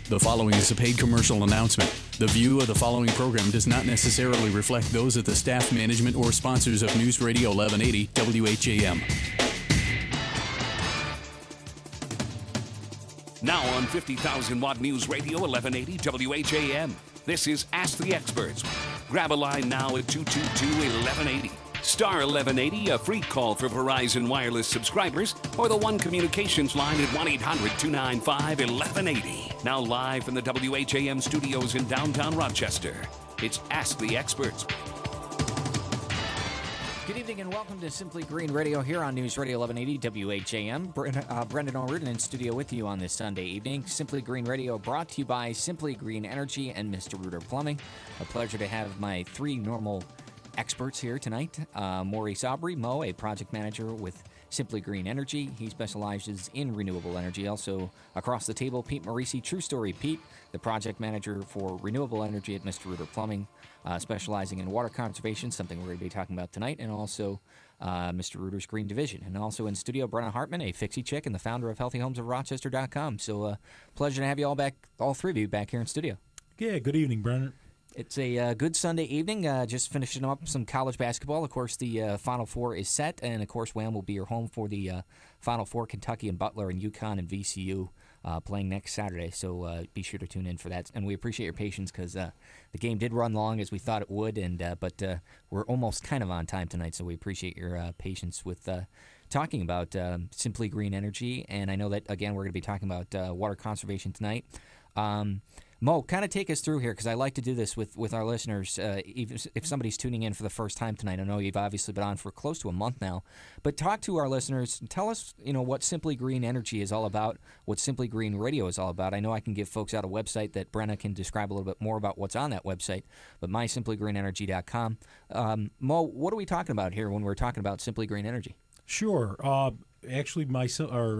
The following is a paid commercial announcement. The view of the following program does not necessarily reflect those of the staff, management, or sponsors of News Radio 1180 WHAM. Now on 50,000 Watt News Radio 1180 WHAM. This is Ask the Experts. Grab a line now at 222-1180. Star 1180, a free call for Verizon Wireless subscribers, or the One Communications line at 1-800-295-1180. Now live from the WHAM studios in downtown Rochester, it's Ask the Experts. Good evening and welcome to Simply Green Radio here on News Radio 1180 WHAM. Brendan O'Riordan in studio with you on this Sunday evening. Simply Green Radio brought to you by Simply Green Energy and Mr. Reuter Plumbing. A pleasure to have my three normal experts here tonight. Maurice Aubry, Mo, a project manager with Simply Green Energy. He specializes in renewable energy. Also across the table, Pete Morisi, True Story Pete, the project manager for renewable energy at Mr. Reuter Plumbing, specializing in water conservation, something we're going to be talking about tonight, and also Mr. Reuter's Green Division. And also in studio, Brenna Hartman, a fixie chick and the founder of HealthyHomesOfRochester.com. So pleasure to have you all back, all three of you back here in studio. Yeah, good evening, Brendan. It's a good Sunday evening, just finishing up some college basketball. Of course, the Final Four is set, and of course, Wham will be your home for the Final Four, Kentucky and Butler and UConn and VCU playing next Saturday, so be sure to tune in for that. And we appreciate your patience because the game did run long as we thought it would, but we're almost kind of on time tonight, so we appreciate your patience with talking about Simply Green Energy. And I know that, again, we're going to be talking about water conservation tonight. Mo, kind of take us through here, because I like to do this with our listeners, even if somebody's tuning in for the first time tonight. I know you've obviously been on for close to a month now, but talk to our listeners. Tell us, what Simply Green Energy is all about, what Simply Green Radio is all about. I know I can give folks out a website that Brenna can describe a little bit more about what's on that website, but mysimplygreenenergy.com. Mo, what are we talking about here when we're talking about Simply Green Energy? Sure. Actually,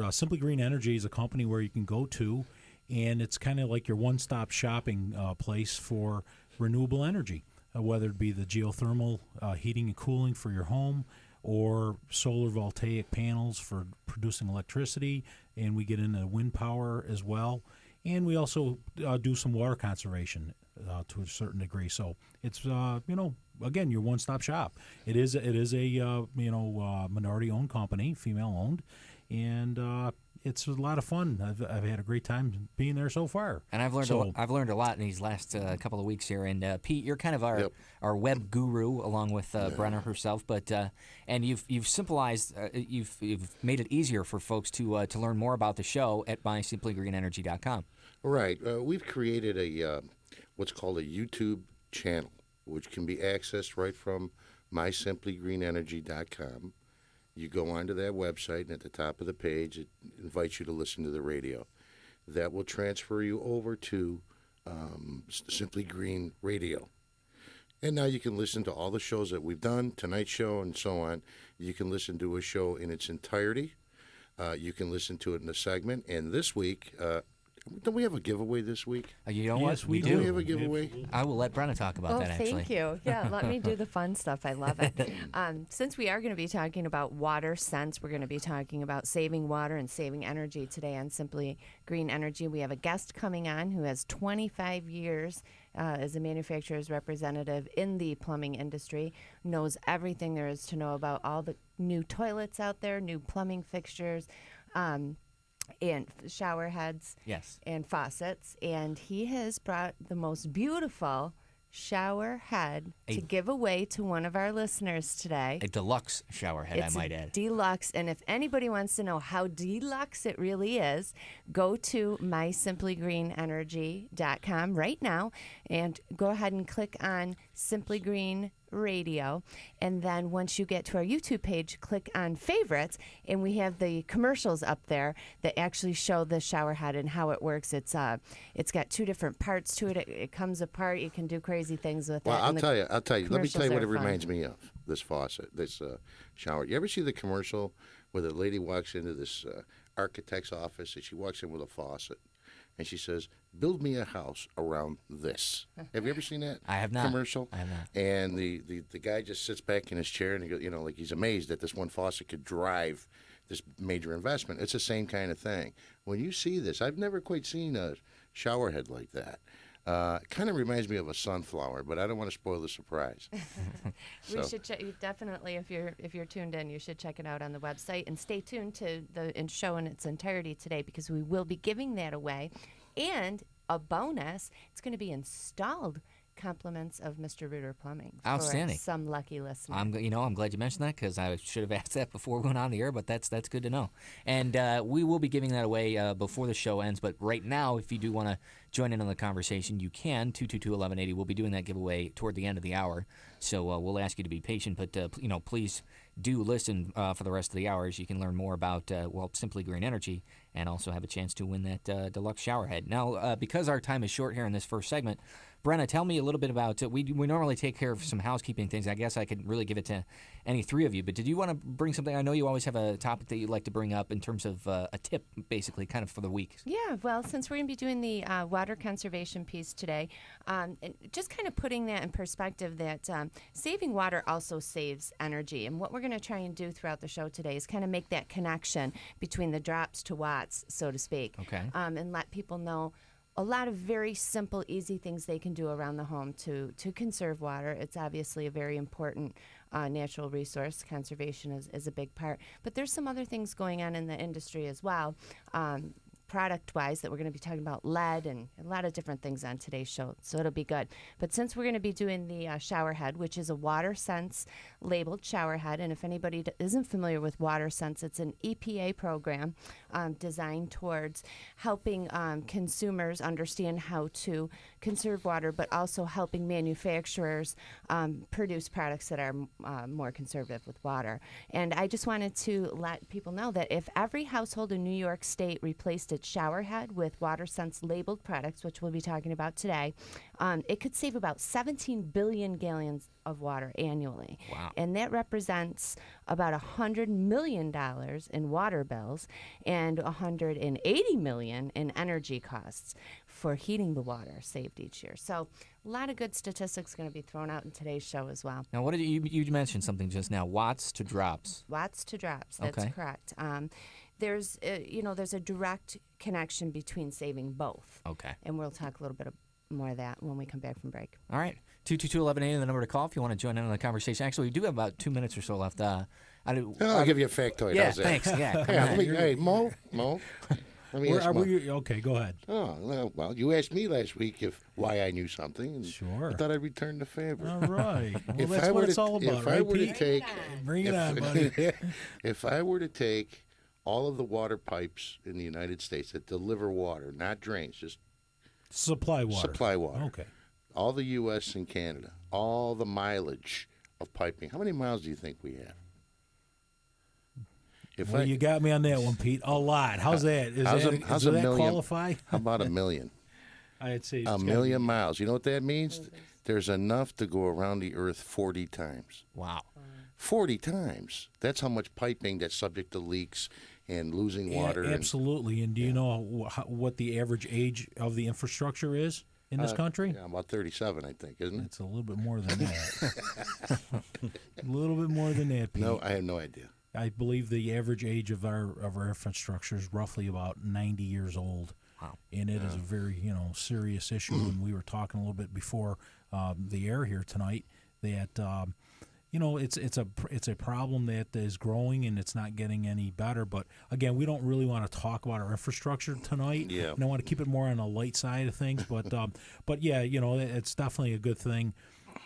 Simply Green Energy is a company where you can go to, and it's kind of like your one-stop shopping place for renewable energy, whether it be the geothermal heating and cooling for your home or solar voltaic panels for producing electricity, and we get into wind power as well. And we also do some water conservation to a certain degree. So it's, again, your one-stop shop. It is a minority-owned company, female-owned, and it's a lot of fun. I've had a great time being there so far. And I've learned a lot in these last couple of weeks here. And Pete, you're kind of our web guru along with Brenna herself. But and you've simplified, you've made it easier for folks to learn more about the show at mysimplygreenenergy.com. Right. We've created a what's called a YouTube channel, which can be accessed right from mysimplygreenenergy.com. You go onto that website, and at the top of the page, it invites you to listen to the radio. That will transfer you over to Simply Green Radio. And now you can listen to all the shows that we've done, tonight's show and so on. You can listen to a show in its entirety. You can listen to it in a segment. And this week, don't we have a giveaway this week? You know Yes, what? we do. do. We have a giveaway? I will let Brenna talk about that, actually. Thank you. Yeah, let me do the fun stuff. I love it. Since we are going to be talking about water sense, we're going to be talking about saving water and saving energy today on Simply Green Energy. We have a guest coming on who has 25 years as a manufacturer's representative in the plumbing industry, knows everything there is to know about all the new toilets out there, new plumbing fixtures, and shower heads, Yes. and faucets, and he has brought the most beautiful shower head to give away to one of our listeners today. A deluxe shower head, It's I might add. deluxe, and if anybody wants to know how deluxe it really is, go to mysimplygreenenergy.com right now and go ahead and click on Simply Green Radio, and then once you get to our YouTube page, click on favorites, and we have the commercials up there that actually show the shower head and how it works. It's got two different parts to it. It comes apart. You can do crazy things with it. Well, I'll tell you. Let me tell you what it commercials are fun. reminds me of, this faucet, this shower. You ever see the commercial where the lady walks into this architect's office and she walks in with a faucet and she says, "Build me a house around this." Have you ever seen that? I have not. Commercial? I have not. And the guy just sits back in his chair and he goes, like he's amazed that this one faucet could drive this major investment. It's the same kind of thing. When you see this, I've never quite seen a shower head like that. It kind of reminds me of a sunflower, but I don't want to spoil the surprise. We should check. Definitely, if you're tuned in, you should check it out on the website, and stay tuned to the show in its entirety today, because we will be giving that away, and a bonus. It's going to be installed. Compliments of Mr. Reuter Plumbing. Outstanding. For some lucky listener. I'm glad you mentioned that, because I should have asked that before we went on the air, but that's good to know. And we will be giving that away before the show ends. But right now, if you do want to join in on the conversation, you can. 222-1180. We'll be doing that giveaway toward the end of the hour. So we'll ask you to be patient, but please do listen for the rest of the hours. You can learn more about Simply Green Energy, and also have a chance to win that deluxe shower head. Now, because our time is short here in this first segment, Brenna, tell me a little bit about we normally take care of some housekeeping things. I guess I could really give it to any three of you, but did you want to bring something? I know you always have a topic that you'd like to bring up in terms of a tip, basically, kind of for the week. Yeah, well, since we're going to be doing the water conservation piece today, and just kind of putting that in perspective, that saving water also saves energy. And what we're going to try and do throughout the show today is kind of make that connection between the drops to watts, so to speak. Okay. And let people know a lot of very simple, easy things they can do around the home to conserve water. It's obviously a very important natural resource. Conservation is a big part. But there's some other things going on in the industry as well, product-wise, that we're going to be talking about lead and a lot of different things on today's show, so it'll be good. But since we're going to be doing the shower head, which is a WaterSense labeled shower head, and if anybody isn't familiar with WaterSense, it's an EPA program designed towards helping consumers understand how to conserve water, but also helping manufacturers produce products that are more conservative with water. And I just wanted to let people know that if every household in New York State replaced its shower head with WaterSense labeled products, which we'll be talking about today, it could save about 17 billion gallons of water annually. Wow. And that represents about $100 million in water bills and $180 million in energy costs for heating the water saved each year. So a lot of good statistics going to be thrown out in today's show as well. Now, what did you mentioned something just now? Watts to drops. Watts to drops. That's okay. Correct. There's a direct connection between saving both. Okay. And we'll talk a little bit more of that when we come back from break. All right. 222-1180, the number to call if you want to join in on the conversation. Actually, we do have about 2 minutes or so left. I'll give you a factoid. Yeah, How's that? thanks. Yeah, Hey, Mo. Let me ask Mo. Okay, go ahead. Oh, well, you asked me last week why I knew something. And sure. I thought I'd return the favor. All right. Well, That's what it's all about, right, Pete? Bring it on, buddy. If I were to take all of the water pipes in the United States that deliver water, not drains, just supply water. Okay. All the U.S. and Canada, all the mileage of piping. How many miles do you think we have? You got me on that one, Pete. A lot. How's that? Does that qualify? How about 1 million? I'd say a million miles. You know what that means? There's enough to go around the Earth 40 times. Wow. 40 times. That's how much piping that's subject to leaks and losing water. Absolutely. And do you know what the average age of the infrastructure is in this country? Yeah, about 37, I think, isn't it? It's a little bit more than that. A little bit more than that, Pete. No, I have no idea. I believe the average age of our infrastructure is roughly about 90 years old. Wow. And it is a very serious issue. And we were talking a little bit before the air here tonight that it's a problem that is growing and it's not getting any better. But again, we don't really want to talk about our infrastructure tonight. Yeah. And I want to keep it more on the light side of things. But yeah, it's definitely a good thing.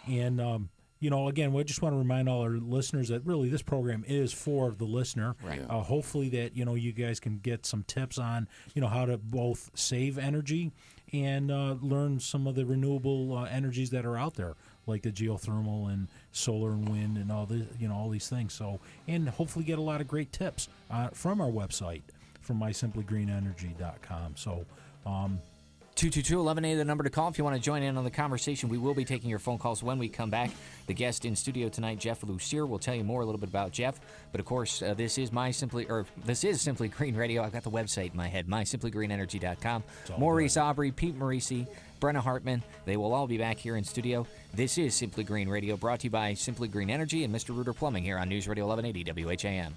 And again, we just want to remind all our listeners that really this program is for the listener. Right. Hopefully that, you guys can get some tips on, how to both save energy and learn some of the renewable energies that are out there, like the geothermal and solar and wind and all this, all these things. So, and hopefully get a lot of great tips from our website, from mysimplygreenenergy.com. So, 222-1180, the number to call if you want to join in on the conversation. We will be taking your phone calls when we come back. The guest in studio tonight, Jeff Lussier, will tell you more a little bit about Jeff. But of course, this is Simply Green Radio. I've got the website in my head, mysimplygreenenergy.com. Maurice Aubry, Pete Marisi, Brenna Hartman, they will all be back here in studio. This is Simply Green Radio, brought to you by Simply Green Energy and Mr. Reuter Plumbing here on News Radio 1180 WHAM.